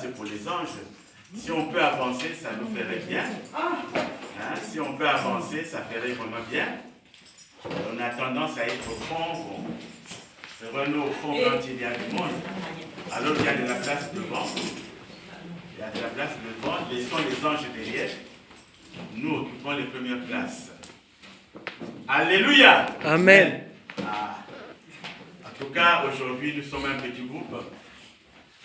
c'est pour les anges. Si on peut avancer, ça nous ferait bien. Hein? Si on peut avancer, ça ferait vraiment bien. On a tendance à être au fond. C'est vraiment au fond quand il y a du monde. Alors il y a de la place devant. Il y a de la place devant. Laissons les anges derrière. Nous occupons les premières places. Alléluia. Amen. En tout cas, aujourd'hui, nous sommes un petit groupe.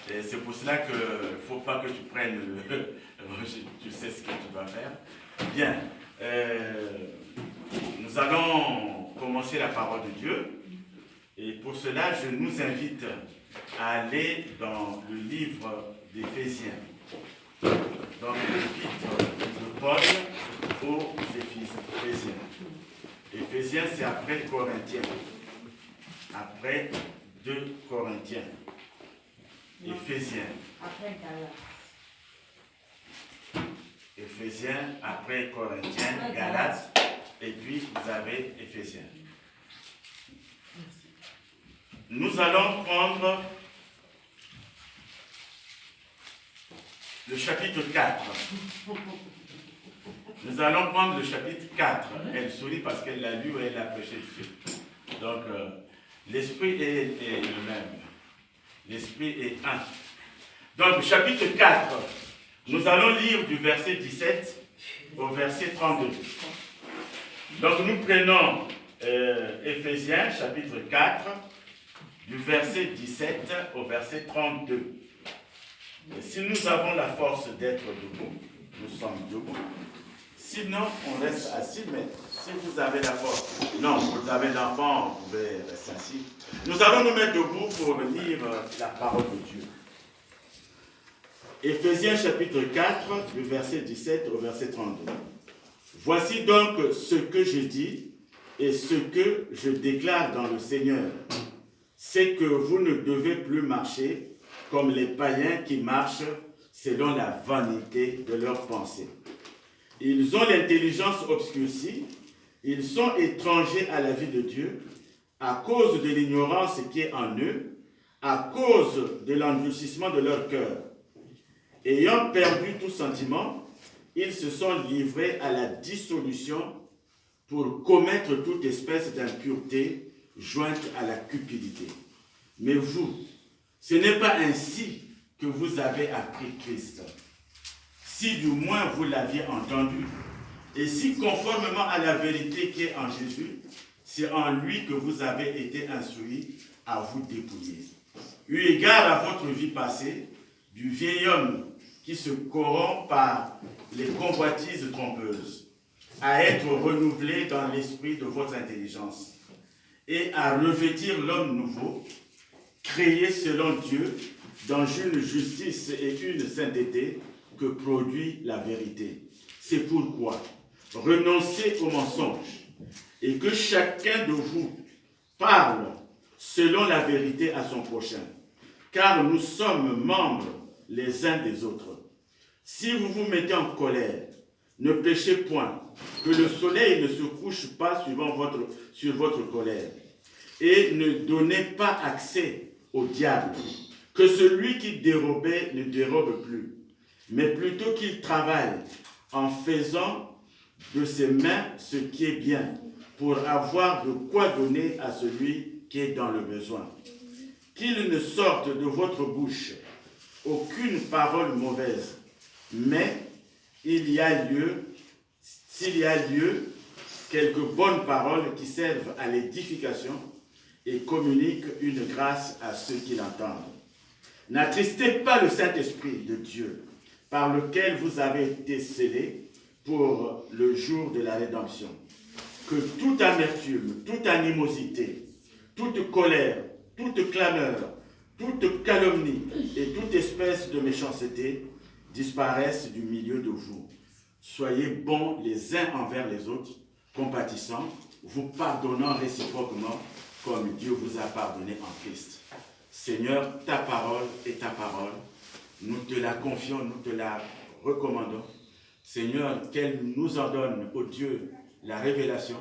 Et c'est pour cela qu'il ne faut pas que tu prennes le... Tu sais ce que tu vas faire. Bien. Nous allons commencer la parole de Dieu. Et pour cela, je nous invite à aller dans le livre d'Éphésiens. Dans l'épître de Paul aux Éphésiens. Éphésiens, c'est après Corinthiens. Après 2 Corinthiens. Éphésiens. Après Galates. Éphésiens, après Corinthiens, Galates, et puis vous avez Éphésiens. Nous allons prendre le chapitre 4. Nous allons prendre le chapitre 4. Elle sourit parce qu'elle l'a lu et elle a prêché dessus. Donc, l'esprit est le même. L'esprit est un. Donc, chapitre 4, nous allons lire du verset 17 au verset 32. Donc, nous prenons Éphésiens, chapitre 4, du verset 17 au verset 32. Et si nous avons la force d'être debout, nous sommes debout. Sinon, on reste assis, mais si vous avez la force, non, vous avez l'enfant, vous pouvez rester assis. Nous allons nous mettre debout pour lire la parole de Dieu. Éphésiens chapitre 4, du verset 17 au verset 32. Voici donc ce que je dis et ce que je déclare dans le Seigneur. C'est que vous ne devez plus marcher comme les païens qui marchent selon la vanité de leurs pensées. Ils ont l'intelligence obscurcie, ils sont étrangers à la vie de Dieu, à cause de l'ignorance qui est en eux, à cause de l'endurcissement de leur cœur. Ayant perdu tout sentiment, ils se sont livrés à la dissolution pour commettre toute espèce d'impureté jointe à la cupidité. Mais vous, ce n'est pas ainsi que vous avez appris Christ. Si du moins vous l'aviez entendu, et si conformément à la vérité qui est en Jésus, c'est en lui que vous avez été instruits à vous dépouiller. Eu égard à votre vie passée, du vieil homme qui se corrompt par les convoitises trompeuses, à être renouvelé dans l'esprit de votre intelligence, et à revêtir l'homme nouveau, créé selon Dieu, dans une justice et une sainteté que produit la vérité. C'est pourquoi renoncez au mensonge et que chacun de vous parle selon la vérité à son prochain, car nous sommes membres les uns des autres. Si vous vous mettez en colère, ne péchez point, que le soleil ne se couche pas sur votre colère, et ne donnez pas accès au diable, que celui qui dérobait ne dérobe plus, mais plutôt qu'il travaille en faisant de ses mains ce qui est bien, pour avoir de quoi donner à celui qui est dans le besoin. Qu'il ne sorte de votre bouche aucune parole mauvaise, mais s'il y a lieu, quelques bonnes paroles qui servent à l'édification et communiquent une grâce à ceux qui l'entendent. N'attristez pas le Saint-Esprit de Dieu, par lequel vous avez été scellés pour le jour de la rédemption. Que toute amertume, toute animosité, toute colère, toute clameur, toute calomnie et toute espèce de méchanceté disparaissent du milieu de vous. Soyez bons les uns envers les autres, compatissants, vous pardonnant réciproquement comme Dieu vous a pardonné en Christ. Seigneur, ta parole est ta parole. Nous te la confions, nous te la recommandons. Seigneur, qu'elle nous en donne, ô Dieu, la révélation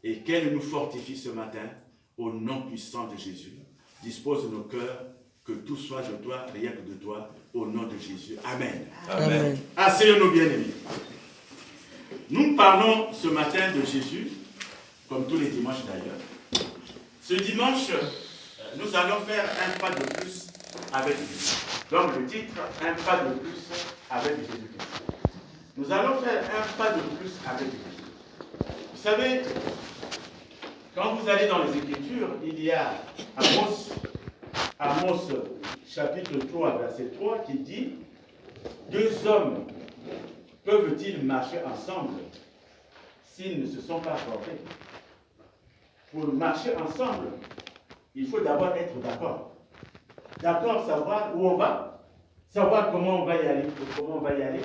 et qu'elle nous fortifie ce matin au nom puissant de Jésus. Dispose nos cœurs, que tout soit de toi, rien que de toi, au nom de Jésus. Amen. Amen. Asseyons-nous, bien-aimés. Nous parlons ce matin de Jésus, comme tous les dimanches d'ailleurs. Ce dimanche, nous allons faire un pas de plus avec Jésus. Donc le titre, un pas de plus avec Jésus-Christ. Nous allons faire un pas de plus avec Jésus. Vous savez, quand vous allez dans les Écritures, il y a Amos chapitre 3, verset 3, qui dit « Deux hommes peuvent-ils marcher ensemble s'ils ne se sont pas accordés ?» Pour marcher ensemble, il faut d'abord être d'accord. D'accord, savoir où on va, savoir comment on va y aller,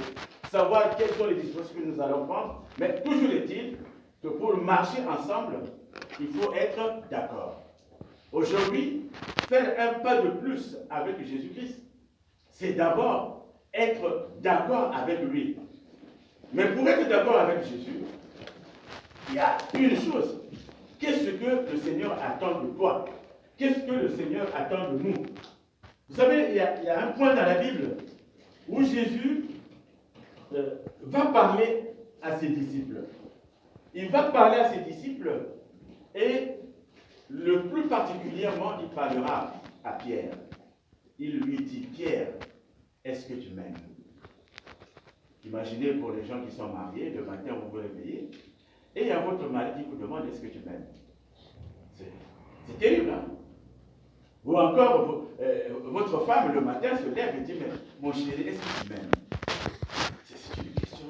savoir quelles sont les dispositions que nous allons prendre. Mais toujours est-il que pour marcher ensemble, il faut être d'accord. Aujourd'hui, faire un pas de plus avec Jésus-Christ, c'est d'abord être d'accord avec lui. Mais pour être d'accord avec Jésus, il y a une chose. Qu'est-ce que le Seigneur attend de toi? Qu'est-ce que le Seigneur attend de nous? Vous savez, il y a un point dans la Bible où Jésus va parler à ses disciples. Il va parler à ses disciples et le plus particulièrement, il parlera à Pierre. Il lui dit, Pierre, est-ce que tu m'aimes? Imaginez pour les gens qui sont mariés, le matin vous vous réveillez, et il y a votre mari qui vous demande, est-ce que tu m'aimes? C'est terrible, hein? Ou encore, votre femme le matin se lève et dit, mais mon chéri, est-ce que tu m'aimes? C'est une question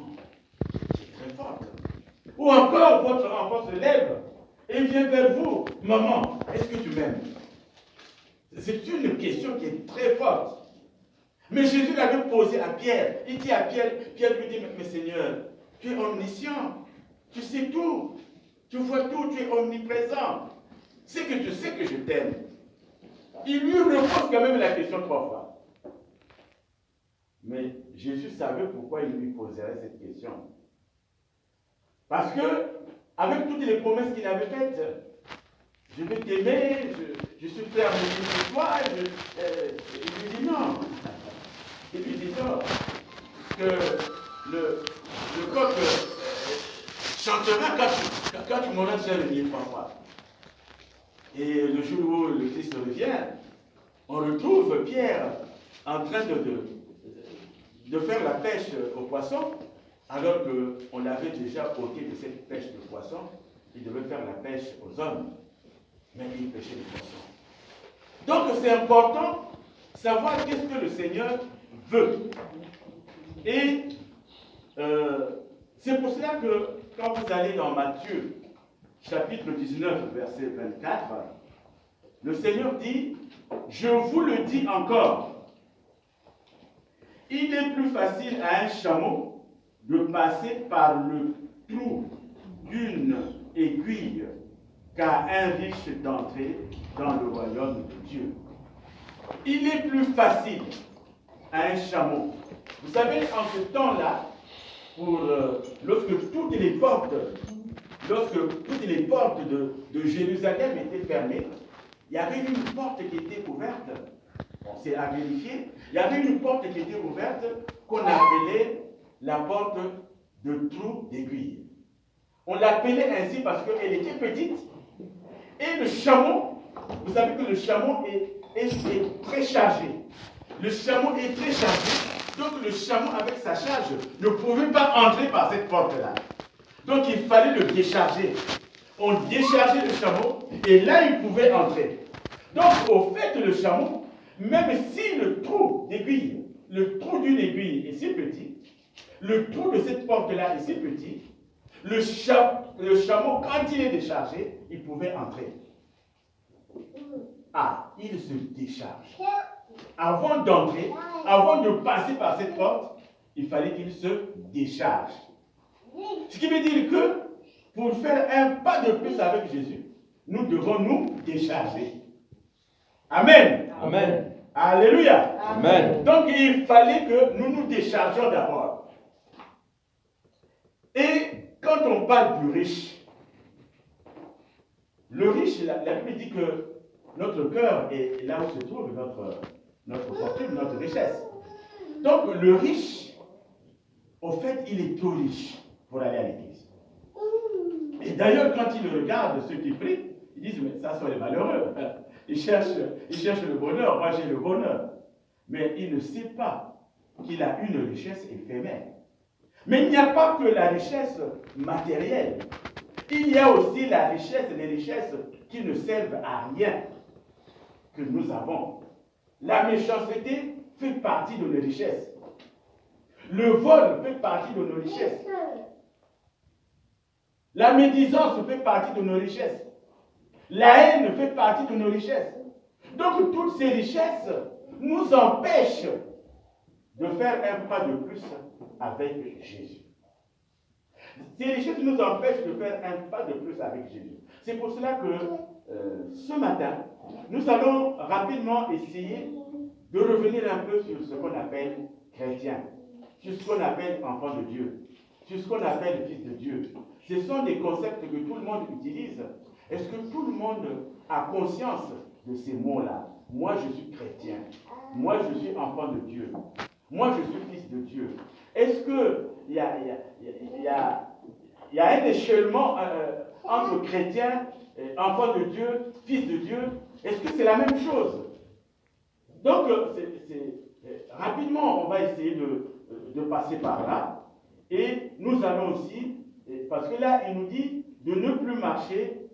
qui est très forte. Ou encore, votre enfant se lève et vient vers vous, maman, est-ce que tu m'aimes? C'est une question qui est très forte. Mais Jésus l'avait posée à Pierre. Il dit à Pierre, Pierre lui dit, mais Seigneur, tu es omniscient, tu sais tout, tu vois tout, tu es omniprésent. C'est que tu sais que je t'aime. Il lui repose quand même la question 3 fois. Mais Jésus savait pourquoi il lui poserait cette question. Parce que, avec toutes les promesses qu'il avait faites, je vais t'aimer, je suis prêt à mourir pour toi, il lui dit non. Il lui dit non. Que le coq chantera quand tu m'auras déjà réveillé 3 fois. Et le jour où le Christ revient, on retrouve Pierre en train de faire la pêche aux poissons, alors qu'on avait déjà ôté de cette pêche de poissons, il devait faire la pêche aux hommes, mais il pêchait les poissons. Donc c'est important de savoir qu'est-ce que le Seigneur veut. Et c'est pour cela que quand vous allez dans Matthieu, chapitre 19, verset 24, le Seigneur dit, je vous le dis encore, il est plus facile à un chameau de passer par le trou d'une aiguille qu'à un riche d'entrer dans le royaume de Dieu. Il est plus facile à un chameau. Vous savez, en ce temps-là, lorsque toutes les portes de Jérusalem étaient fermées, il y avait une porte qui était ouverte. Bon, c'est à vérifier. Il y avait une porte qui était ouverte qu'on appelait la porte de trou d'aiguille. On l'appelait ainsi parce qu'elle était petite. Et le chameau, vous savez que le chameau est très chargé. Le chameau est très chargé. Donc le chameau avec sa charge ne pouvait pas entrer par cette porte-là. Donc il fallait le décharger. On déchargeait le chameau et là il pouvait entrer. Donc au fait le chameau, même si le trou d'aiguille, le trou d'une aiguille est si petit, le trou de cette porte-là est si petit, le chameau quand il est déchargé, il pouvait entrer. Ah, il se décharge. Avant d'entrer, avant de passer par cette porte, il fallait qu'il se décharge. Ce qui veut dire que pour faire un pas de plus avec Jésus, nous devons nous décharger. Amen. Amen. Alléluia. Amen. Donc il fallait que nous nous déchargions d'abord. Et quand on parle du riche, le riche, la Bible dit que notre cœur est là où se trouve notre fortune, notre richesse. Donc le riche, au fait, il est trop riche pour aller à l'église. Et d'ailleurs, quand il regarde ceux qui prient, ils disent, mais ça sont les malheureux. Ils cherchent le bonheur, moi j'ai le bonheur. Mais il ne sait pas qu'il a une richesse éphémère. Mais il n'y a pas que la richesse matérielle. Il y a aussi la richesse, les richesses qui ne servent à rien que nous avons. La méchanceté fait partie de nos richesses. Le vol fait partie de nos richesses. La médisance fait partie de nos richesses. La haine fait partie de nos richesses. Donc toutes ces richesses nous empêchent de faire un pas de plus avec Jésus. Ces richesses nous empêchent de faire un pas de plus avec Jésus. C'est pour cela que ce matin, nous allons rapidement essayer de revenir un peu sur ce qu'on appelle chrétien, sur ce qu'on appelle enfant de Dieu, sur ce qu'on appelle fils de Dieu. Ce sont des concepts que tout le monde utilise. Est-ce que tout le monde a conscience de ces mots-là? Moi, je suis chrétien. Moi, je suis enfant de Dieu. Moi, je suis fils de Dieu. Est-ce qu'il y a un échelonnement entre chrétien, enfant de Dieu, fils de Dieu? Est-ce que c'est la même chose? Donc, rapidement, on va essayer de passer par là. Et nous allons aussi, parce que là, il nous dit de ne plus marcher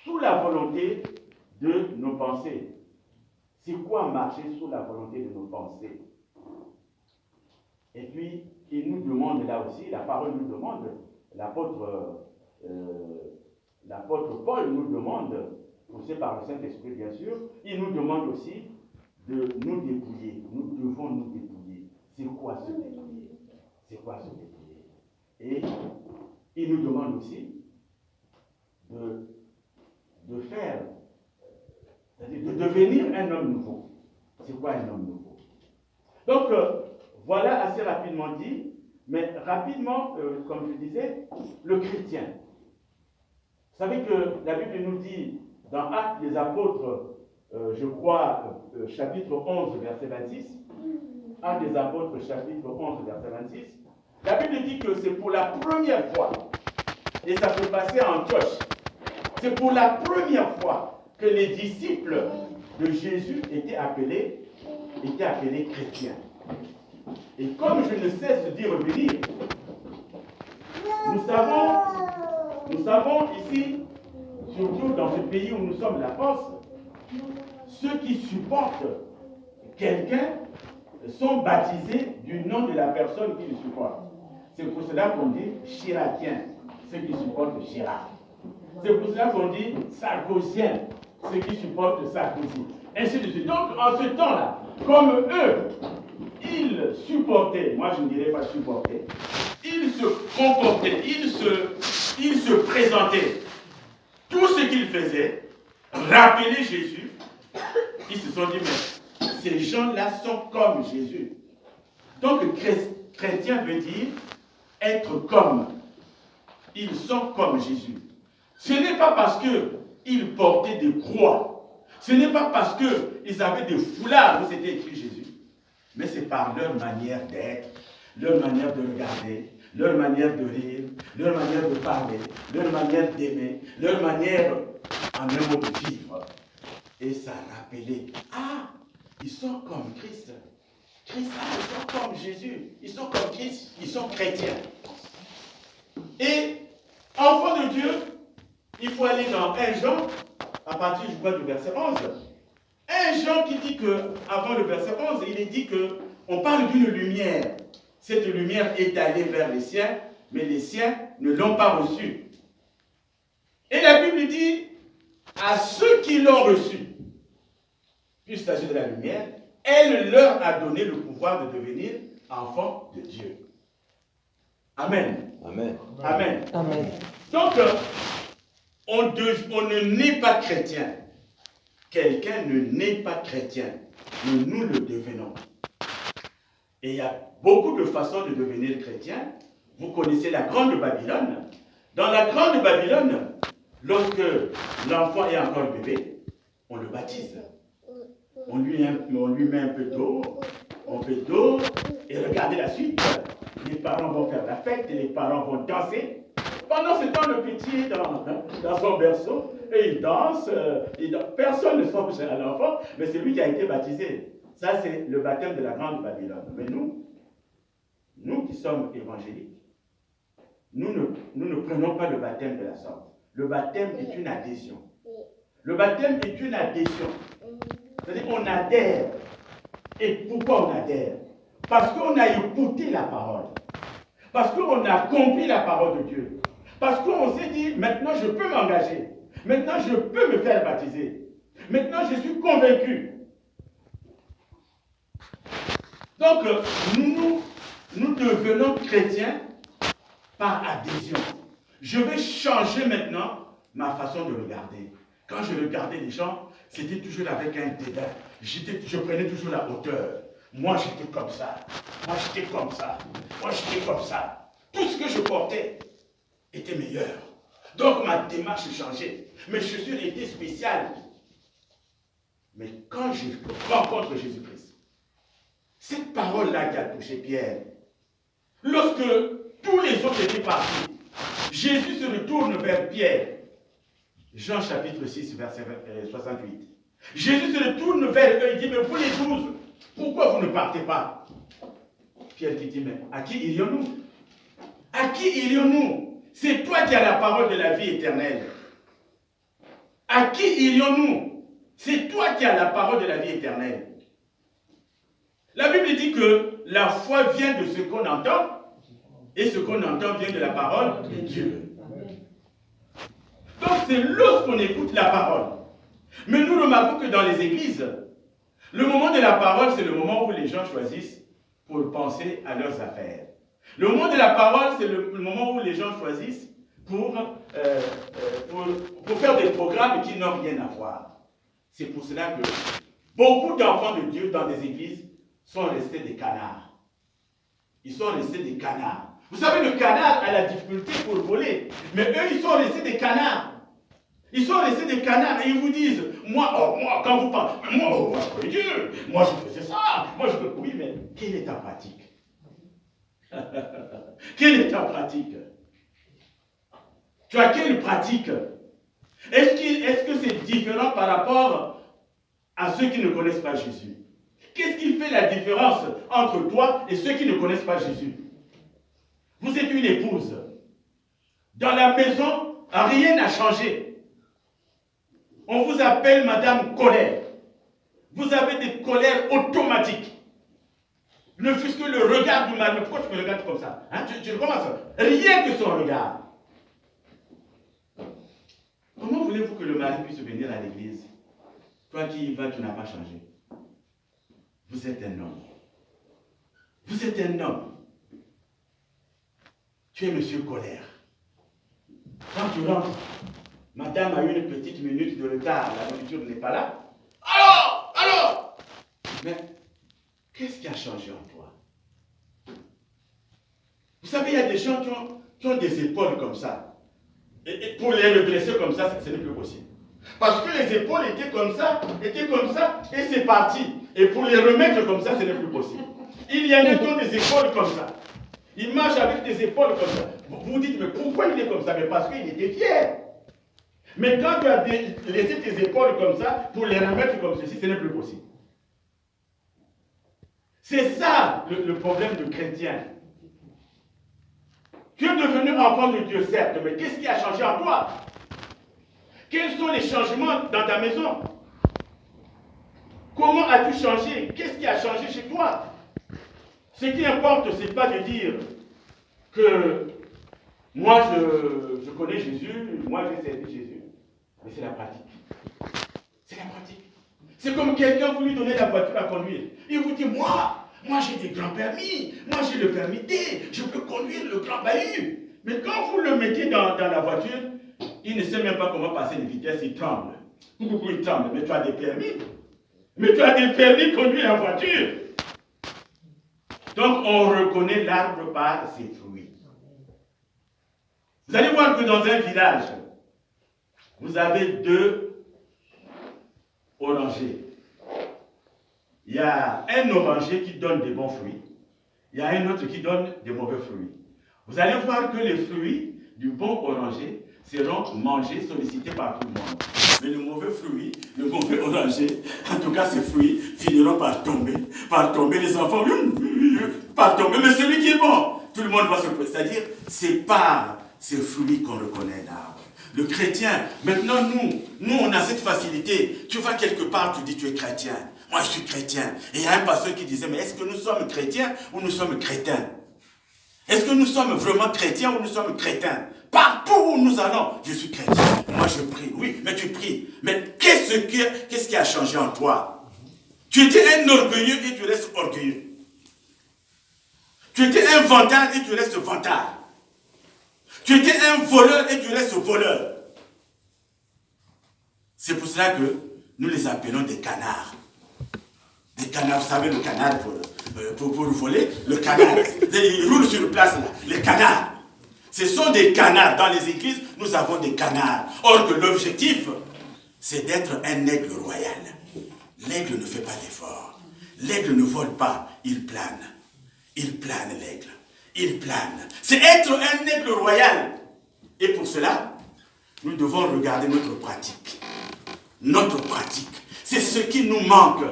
sous la volonté de nos pensées. C'est quoi marcher sous la volonté de nos pensées? Et puis, il nous demande là aussi, la parole nous demande, l'apôtre Paul nous demande, poussé par le Saint-Esprit bien sûr, il nous demande aussi de nous dépouiller. Nous devons nous dépouiller. C'est quoi se dépouiller? C'est quoi se dépouiller? Et il nous demande aussi de faire, c'est-à-dire de devenir un homme nouveau. C'est quoi un homme nouveau? Donc, voilà assez rapidement dit, mais rapidement, comme je disais, le chrétien. Vous savez que la Bible nous dit, dans Actes des Apôtres, je crois, chapitre 11, verset 26, Actes des Apôtres, chapitre 11, verset 26, la Bible dit que c'est pour la première fois, et ça se passait à Antioche, c'est pour la première fois que les disciples de Jésus étaient appelés chrétiens. Et comme je ne cesse d'y revenir, nous savons ici, surtout dans ce pays où nous sommes, la France, ceux qui supportent quelqu'un sont baptisés du nom de la personne qui le supporte. C'est pour cela qu'on dit chiracien, ceux qui supportent Chirac. C'est pour cela qu'on dit sarkozien, ceux qui supportent Sarkozy. Ainsi de suite. Donc, en ce temps-là, comme eux, ils supportaient, moi je ne dirais pas supporter, ils se comportaient, ils se présentaient. Tout ce qu'ils faisaient, rappeler Jésus, ils se sont dit, mais ces gens-là sont comme Jésus. Donc, chrétien veut dire être comme. Ils sont comme Jésus. Ce n'est pas parce qu'ils portaient des croix. Ce n'est pas parce qu'ils avaient des foulards où c'était écrit Jésus. Mais c'est par leur manière d'être, leur manière de regarder, leur manière de rire, leur manière de parler, leur manière d'aimer, leur manière, en un mot, de vivre. Et ça rappelait, ah, ils sont comme Christ. Christ, ah, ils sont comme Jésus. Ils sont comme Christ, ils sont chrétiens. Et, enfant de Dieu, il faut aller dans 1 Jean, à partir du verset 11. 1 Jean qui dit que, avant le verset 11, il est dit qu'on parle d'une lumière. Cette lumière est allée vers les siens, mais les siens ne l'ont pas reçue. Et la Bible dit, à ceux qui l'ont reçue, puisqu'il s'agit de la lumière, elle leur a donné le pouvoir de devenir enfants de Dieu. Amen. Amen. Amen. Amen. Donc, on ne naît pas chrétien. Quelqu'un ne naît pas chrétien, mais nous le devenons. Et il y a beaucoup de façons de devenir chrétien. Vous connaissez la Grande Babylone. Dans la Grande Babylone, lorsque l'enfant est encore bébé, on le baptise. On lui met un peu d'eau, et regardez la suite. Les parents vont faire la fête, et les parents vont danser. Pendant ce temps, le petit est dans son berceau, et il danse. Personne ne songe à l'enfant, mais c'est lui qui a été baptisé. Ça, c'est le baptême de la grande Babylone. Mais nous qui sommes évangéliques, nous ne prenons pas le baptême de la sorte. Le baptême est une adhésion. Le baptême est une adhésion. C'est-à-dire qu'on adhère. Et pourquoi on adhère? Parce qu'on a écouté la parole. Parce qu'on a compris la parole de Dieu. Parce qu'on s'est dit, maintenant je peux m'engager. Maintenant je peux me faire baptiser. Maintenant je suis convaincu. Donc nous devenons chrétiens par adhésion. Je vais changer maintenant ma façon de regarder. Quand je regardais les gens, c'était toujours avec un dédain. Je prenais toujours la hauteur. Moi, j'étais comme ça. Moi, j'étais comme ça. Moi, j'étais comme ça. Tout ce que je portais était meilleur. Donc, ma démarche changeait. Mes chaussures étaient spéciales. Mais quand je rencontre Jésus-Christ, cette parole-là qui a touché Pierre, lorsque tous les autres étaient partis, Jésus se retourne vers Pierre. Jean chapitre 6, verset 68. Jésus se retourne vers eux et dit, mais vous les 12, pourquoi vous ne partez pas? Pierre qui dit, mais à qui irions-nous? À qui irions-nous? C'est toi qui as la parole de la vie éternelle. À qui irions-nous? C'est toi qui as la parole de la vie éternelle. La Bible dit que la foi vient de ce qu'on entend, et ce qu'on entend vient de la parole de Dieu. Donc c'est lorsqu'on écoute la parole. Mais nous remarquons que dans les églises, le moment de la parole, c'est le moment où les gens choisissent pour penser à leurs affaires. Le moment de la parole, c'est le moment où les gens choisissent pour faire des programmes qui n'ont rien à voir. C'est pour cela que beaucoup d'enfants de Dieu dans des églises sont restés des canards. Ils sont restés des canards. Vous savez, le canard a la difficulté pour voler, mais eux, ils sont restés des canards. Ils sont restés des canards et ils vous disent, moi, quand vous parlez, moi, je connais Dieu, moi, je faisais ça, moi, je peux. Oui, mais quelle est ta pratique? Quelle est ta pratique? Tu as quelle pratique? Est-ce que c'est différent par rapport à ceux qui ne connaissent pas Jésus? Qu'est-ce qui fait la différence entre toi et ceux qui ne connaissent pas Jésus? Vous êtes une épouse. Dans la maison, rien n'a changé. On vous appelle Madame Colère. Vous avez des colères automatiques. Ne fût-ce que le regard du mari. Pourquoi tu me regardes comme ça? Hein? Tu commences. Rien que son regard. Comment voulez-vous que le mari puisse venir à l'église? Toi qui y vas, tu n'as pas changé. Vous êtes un homme. Vous êtes un homme. Tu es Monsieur Colère. Quand tu rentres, madame a une petite minute de retard, la nourriture n'est pas là. Alors Mais qu'est-ce qui a changé en toi? Vous savez, il y a des gens qui ont des épaules comme ça. Et pour les redresser comme ça, ce n'est plus possible. Parce que les épaules étaient comme ça, et c'est parti. Et pour les remettre comme ça, ce n'est plus possible. Il y en a qui ont des épaules comme ça. Il marche avec des épaules comme ça. Vous vous dites, mais pourquoi il est comme ça? Mais parce qu'il était fier. Mais quand tu as laissé tes épaules comme ça, pour les remettre comme ceci, ce n'est plus possible. C'est ça le problème de chrétien. Tu es devenu enfant de Dieu, certes, mais qu'est-ce qui a changé en toi? Quels sont les changements dans ta maison? Comment as-tu changé? Qu'est-ce qui a changé chez toi? Ce qui importe, ce n'est pas de dire que moi je connais Jésus, moi j'ai servi Jésus. Mais c'est la pratique. C'est la pratique. C'est comme quelqu'un vous lui donnez la voiture à conduire. Il vous dit, moi j'ai des grands permis, moi j'ai le permis D, je peux conduire le grand bahut. Mais quand vous le mettez dans la voiture, il ne sait même pas comment passer les vitesses, il tremble. Il tremble, mais tu as des permis. Mais tu as des permis de conduire la voiture. Donc on reconnaît l'arbre par ses fruits. Vous allez voir que dans un village, vous avez 2 orangers. il y a un oranger qui donne des bons fruits, il y a un autre qui donne des mauvais fruits. Vous allez voir que les fruits du bon oranger seront mangés, sollicités par tout le monde. Mais le mauvais fruit, le mauvais oranger, en tout cas ces fruits finiront par tomber, les enfants, par tomber, mais celui qui est bon, tout le monde va se poser. C'est-à-dire, c'est par ces fruits qu'on reconnaît l'arbre. Le chrétien, maintenant nous on a cette facilité. Tu vas quelque part, tu dis tu es chrétien. Moi je suis chrétien. Et il y a un pasteur qui disait, mais est-ce que nous sommes chrétiens ou nous sommes crétins? Est-ce que nous sommes vraiment chrétiens ou nous sommes crétins? Partout où nous allons, je suis chrétien. Moi je prie. Oui, mais tu pries. Mais qu'est-ce qui a changé en toi? Tu étais un orgueilleux et tu restes orgueilleux. Tu étais un vantard et tu restes vantard. Tu étais un voleur et tu restes voleur. C'est pour cela que nous les appelons des canards. Des canards, vous savez, le canard pour voler, le canard. Ils roulent sur place là, les canards. Ce sont des canards. Dans les églises, nous avons des canards. Or que l'objectif, c'est d'être un aigle royal. L'aigle ne fait pas d'effort. L'aigle ne vole pas, il plane. Il plane, l'aigle. Il plane. C'est être un aigle royal. Et pour cela, nous devons regarder notre pratique. Notre pratique. C'est ce qui nous manque.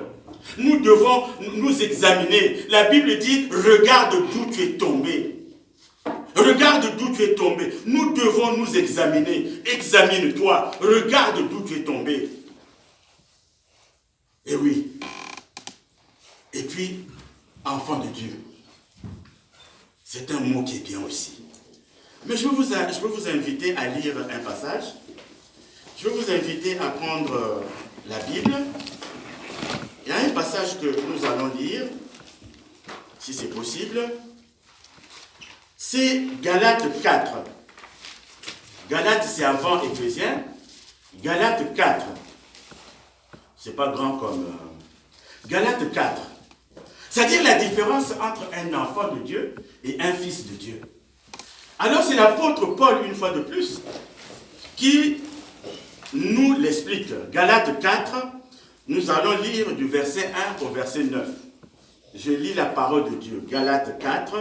Nous devons nous examiner. La Bible dit, regarde d'où tu es tombé. Regarde d'où tu es tombé. Nous devons nous examiner. Examine-toi. Regarde d'où tu es tombé. Et oui. Et puis, enfant de Dieu. C'est un mot qui est bien aussi. Mais je veux vous inviter à lire un passage. Je veux vous inviter à prendre la Bible. Il y a un passage que nous allons lire, si c'est possible. C'est Galates 4. Galates, c'est avant Éphésiens. Galates 4. C'est pas grand comme... Galates 4. C'est-à-dire la différence entre un enfant de Dieu et un fils de Dieu. Alors c'est l'apôtre Paul, une fois de plus, qui nous l'explique. Galates 4, nous allons lire du verset 1 au verset 9. Je lis la parole de Dieu. Galates 4,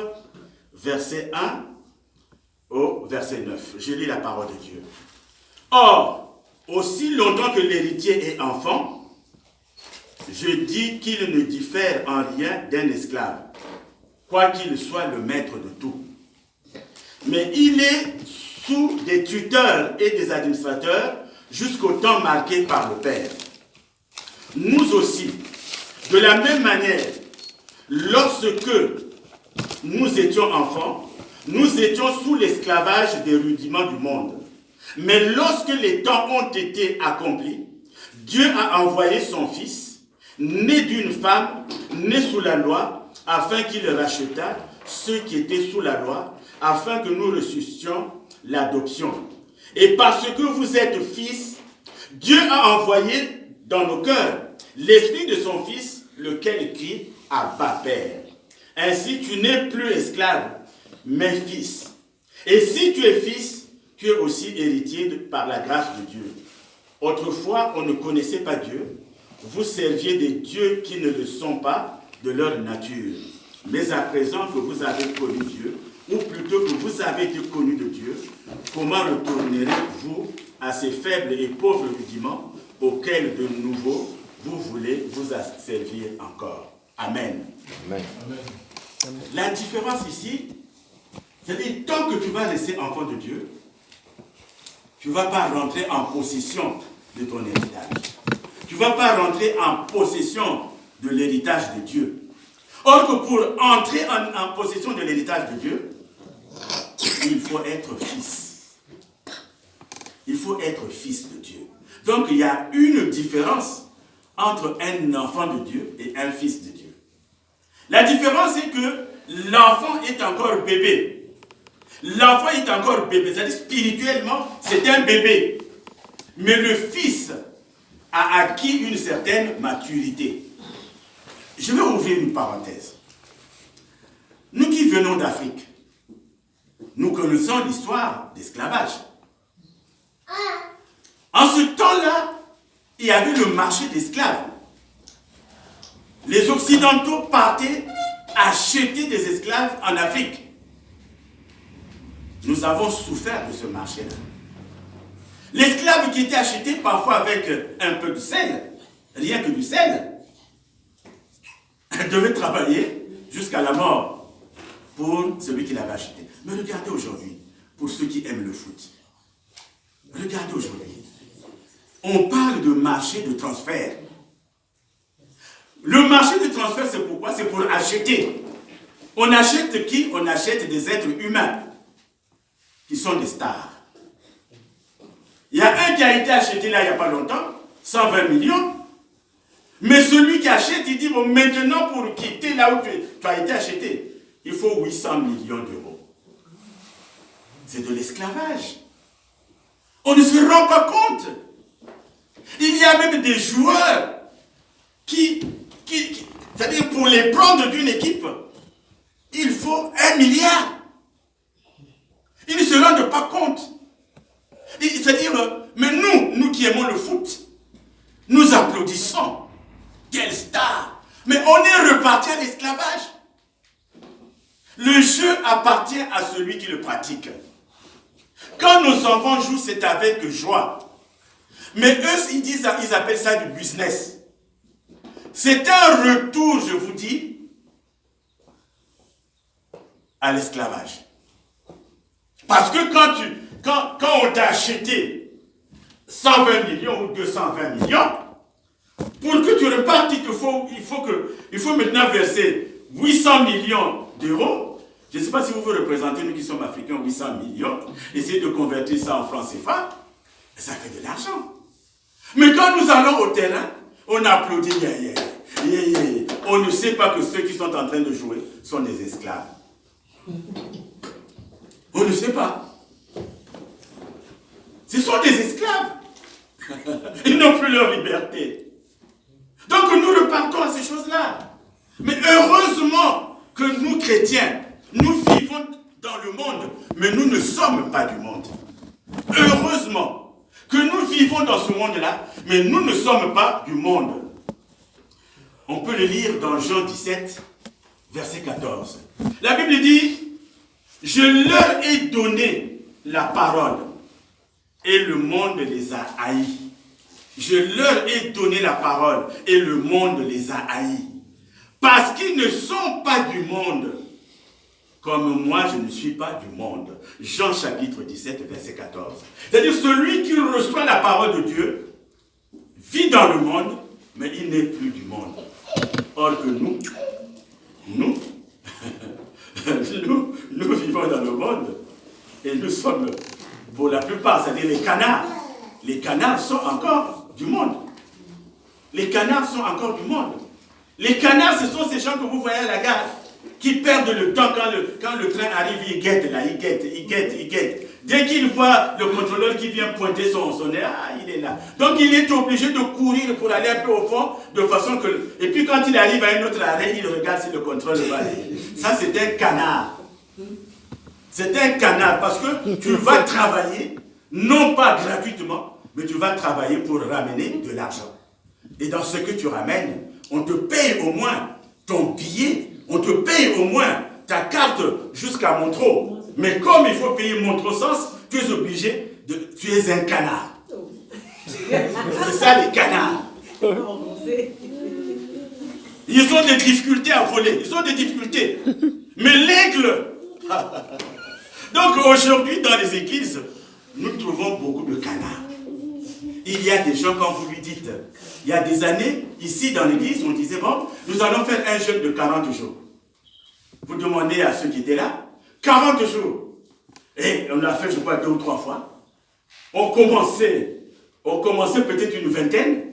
verset 1 au verset 9. Je lis la parole de Dieu. Or, aussi longtemps que l'héritier est enfant, je dis qu'il ne diffère en rien d'un esclave, quoiqu'il soit le maître de tout. Mais il est sous des tuteurs et des administrateurs jusqu'au temps marqué par le Père. Nous aussi, de la même manière, lorsque nous étions enfants, nous étions sous l'esclavage des rudiments du monde. Mais lorsque les temps ont été accomplis, Dieu a envoyé son Fils, né d'une femme, né sous la loi, afin qu'il rachetât ceux qui étaient sous la loi, afin que nous reçussions l'adoption. Et parce que vous êtes fils, Dieu a envoyé dans nos cœurs l'esprit de son Fils, lequel crie « Abba, Père ». Ainsi, tu n'es plus esclave, mais fils. Et si tu es fils, tu es aussi héritier par la grâce de Dieu. Autrefois, on ne connaissait pas Dieu. Vous serviez des dieux qui ne le sont pas de leur nature. Mais à présent que vous avez connu Dieu, ou plutôt que vous avez été connu de Dieu, comment retournerez-vous à ces faibles et pauvres rudiments auxquels de nouveau vous voulez vous servir encore? Amen. Amen. La différence ici, c'est-à-dire tant que tu vas rester enfant de Dieu, tu ne vas pas rentrer en possession de ton héritage. Tu ne vas pas rentrer en possession de l'héritage de Dieu. Or que pour entrer en possession de l'héritage de Dieu, il faut être fils. Il faut être fils de Dieu. Donc il y a une différence entre un enfant de Dieu et un fils de Dieu. La différence est que l'enfant est encore bébé. L'enfant est encore bébé, c'est-à-dire spirituellement, c'est un bébé. Mais le fils a acquis une certaine maturité. Je vais ouvrir une parenthèse. Nous qui venons d'Afrique, nous connaissons l'histoire d'esclavage. En ce temps-là, il y avait le marché d'esclaves. les Occidentaux partaient acheter des esclaves en Afrique. Nous avons souffert de ce marché-là. L'esclave qui était acheté parfois avec un peu de sel, rien que du sel, devait travailler jusqu'à la mort pour celui qui l'avait acheté. Mais regardez aujourd'hui, pour ceux qui aiment le foot, regardez aujourd'hui, on parle de marché de transfert. Le marché de transfert, c'est pourquoi? C'est pour acheter. On achète qui? On achète des êtres humains qui sont des stars. Il y a un qui a été acheté là il n'y a pas longtemps, 120 millions. Mais celui qui achète, il dit, bon, maintenant pour quitter là où tu as été acheté, il faut 800 millions d'euros. C'est de l'esclavage. On ne se rend pas compte. Il y a même des joueurs c'est-à-dire pour les prendre d'une équipe, il faut 1 milliard. Ils ne se rendent pas compte. C'est-à-dire, mais nous qui aimons le foot, nous applaudissons. Quelle star! Mais on est reparti à l'esclavage. Le jeu appartient à celui qui le pratique. Quand nos enfants jouent, c'est avec joie. Mais eux, ils appellent ça du business. C'est un retour, je vous dis, à l'esclavage. Parce que quand on t'a acheté 120 millions ou 220 millions, pour que tu repartes, il faut maintenant verser 800 millions d'euros. Je ne sais pas si vous vous représentez, nous qui sommes africains, 800 millions. Essayez de convertir ça en francs CFA. Ça fait de l'argent. Mais quand nous allons au terrain, on applaudit. On ne sait pas que ceux qui sont en train de jouer sont des esclaves. On ne sait pas. Ce sont des esclaves. Ils n'ont plus leur liberté. Donc nous repartons à ces choses-là. Mais heureusement que nous, chrétiens, nous vivons dans le monde, mais nous ne sommes pas du monde. Heureusement que nous vivons dans ce monde-là, mais nous ne sommes pas du monde. On peut le lire dans Jean 17, verset 14. La Bible dit, « Je leur ai donné la parole, et le monde les a haïs. Je leur ai donné la parole, et le monde les a haïs. Parce qu'ils ne sont pas du monde, comme moi je ne suis pas du monde. » Jean chapitre 17, verset 14. C'est-à-dire celui qui reçoit la parole de Dieu vit dans le monde, mais il n'est plus du monde. Or que nous vivons dans le monde et nous sommes, pour la plupart, c'est-à-dire les canards. Les canards sont encore du monde. Les canards sont encore du monde. Les canards, ce sont ces gens que vous voyez à la gare qui perdent le temps quand le train arrive, ils guettent là, ils guettent. Dès qu'il voit le contrôleur qui vient pointer son nez, il est là. Donc il est obligé de courir pour aller un peu au fond, de façon que... Et puis quand il arrive à un autre arrêt, il regarde si le contrôle va aller. Ça, c'est un canard. C'est un canard parce que tu vas travailler, non pas gratuitement, mais tu vas travailler pour ramener de l'argent. Et dans ce que tu ramènes, on te paye au moins ton billet, on te paye au moins ta carte jusqu'à Montreux. Mais comme il faut payer Montreux-Sens, tu es obligé de... Tu es un canard. C'est ça les canards. Ils ont des difficultés à voler, ils ont des difficultés. Mais l'aigle... Donc aujourd'hui, dans les églises, nous trouvons beaucoup de canards. Il y a des gens, quand vous lui dites, il y a des années, ici dans l'église, on disait, bon, nous allons faire un jeûne de 40 jours. Vous demandez à ceux qui étaient là, 40 jours. Et on l'a fait, je crois, 2 ou 3 fois. On commençait peut-être une vingtaine,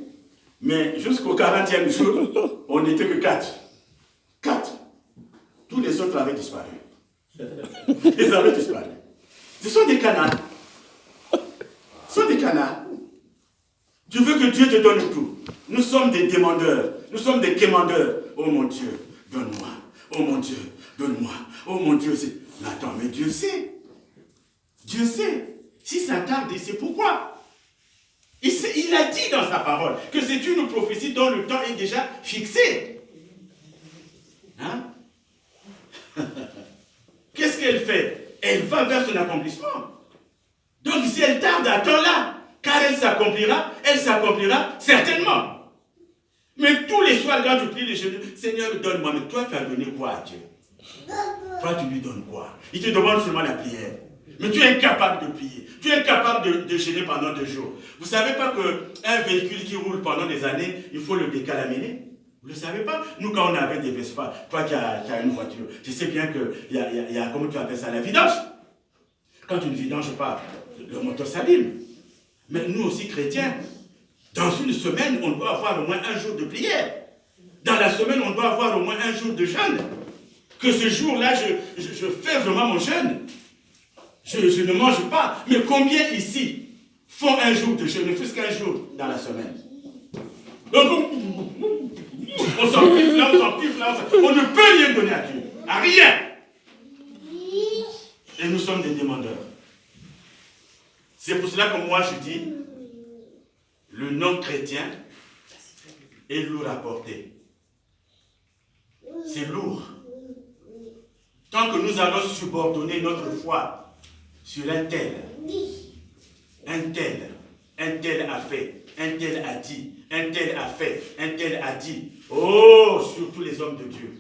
mais jusqu'au 40e jour, on n'était que 4. 4. Tous les autres avaient disparu. Ils avaient disparu. Ce sont des canards. Ce sont des canards. Tu veux que Dieu te donne tout. Nous sommes des demandeurs. Nous sommes des quémandeurs. Oh mon Dieu, donne-moi. Oh mon Dieu, donne-moi. Oh mon Dieu, c'est... Mais attends, mais Dieu sait. Dieu sait. Si ça tarde, il sait pourquoi. Il a dit dans sa parole que c'est une prophétie dont le temps est déjà fixé. Hein? Qu'est-ce qu'elle fait? Elle va vers son accomplissement. Donc si elle tarde, attends-la, car elle s'accomplira certainement. Mais tous les soirs, quand tu pries les genoux, Seigneur, donne-moi. Mais toi, tu as donné quoi à Dieu? Toi, tu lui donnes quoi? Il te demande seulement la prière. Mais tu es incapable de prier. Tu es incapable de jeûner pendant 2 jours. Vous ne savez pas qu'un véhicule qui roule pendant des années, il faut le décalaminer? Vous ne le savez pas? Nous, quand on avait des Vespa, toi qui as une voiture, tu sais bien qu'il y a, comment tu appelles ça, la vidange. Quand tu ne vidanges pas, le moteur s'abîme. Mais nous aussi, chrétiens, dans une semaine, on doit avoir au moins 1 jour de prière. Dans la semaine, on doit avoir au moins 1 jour de jeûne. Que ce jour-là, je fais vraiment mon jeûne. Je ne mange pas. Mais combien ici font 1 jour de jeûne, ne fût-ce qu'1 jour dans la semaine? Donc, on s'empiffe là, on ne peut rien donner à Dieu. À rien. Et nous sommes des demandeurs. C'est pour cela que moi je dis, le non-chrétien est lourd à porter. C'est lourd. Tant que nous allons subordonner notre foi sur un tel a fait, un tel a dit, un tel a fait, un tel a dit. Oh, surtout les hommes de Dieu.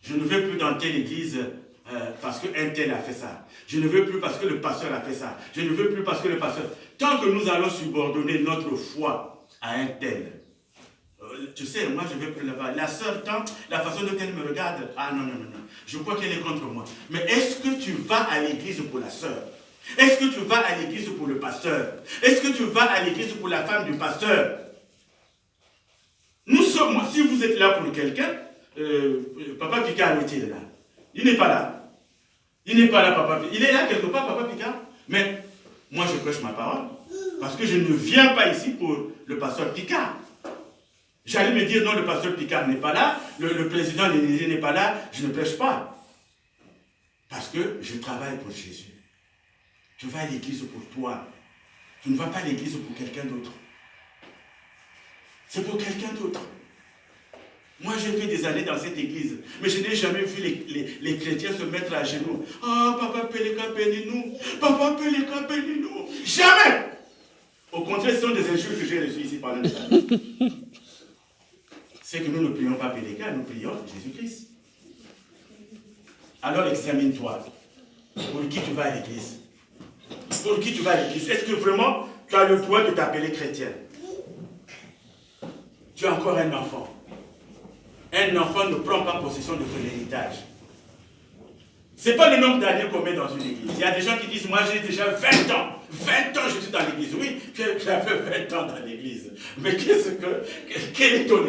Je ne vais plus dans telle église parce qu'un tel a fait ça. Je ne veux plus parce que le pasteur a fait ça. Je ne veux plus parce que le pasteur... Tant que nous allons subordonner notre foi à un tel, tu sais, moi je vais plus là-bas. La sœur, la façon dont elle me regarde, ah non, je crois qu'elle est contre moi. Mais est-ce que tu vas à l'église pour la sœur? Est-ce que tu vas à l'église pour le pasteur? Est-ce que tu vas à l'église pour la femme du pasteur? Nous sommes, si vous êtes là pour quelqu'un, Papa Picard, où est-il là? Il n'est pas là. Il n'est pas là, Papa Picard. Il est là quelque part, Papa Picard. Mais moi, je prêche ma parole. Parce que je ne viens pas ici pour le pasteur Picard. J'allais me dire, non, le pasteur Picard n'est pas là, le président de l'Élysée n'est pas là, je ne prêche pas. Parce que je travaille pour Jésus. Tu vas à l'église pour toi. Tu ne vas pas à l'église pour quelqu'un d'autre. C'est pour quelqu'un d'autre. Moi, j'ai fait des années dans cette église, mais je n'ai jamais vu les chrétiens se mettre à genoux. Oh, Papa Péléka, bénis-nous. Papa Péléka, bénis-nous. Jamais. Au contraire, ce sont des injures que j'ai reçues ici pendant des années. C'est que nous ne prions pas Péléka, nous prions Jésus-Christ. Alors examine-toi. Pour qui tu vas à l'église? Pour qui tu vas à l'église? Est-ce que vraiment tu as le droit de t'appeler chrétien? Tu as encore un enfant. Un enfant ne prend pas possession de son héritage. Ce n'est pas le nombre d'années qu'on met dans une église. Il y a des gens qui disent, moi j'ai déjà 20 ans. 20 ans je suis dans l'église. Oui, tu as fait 20 ans dans l'église. Mais quel est ton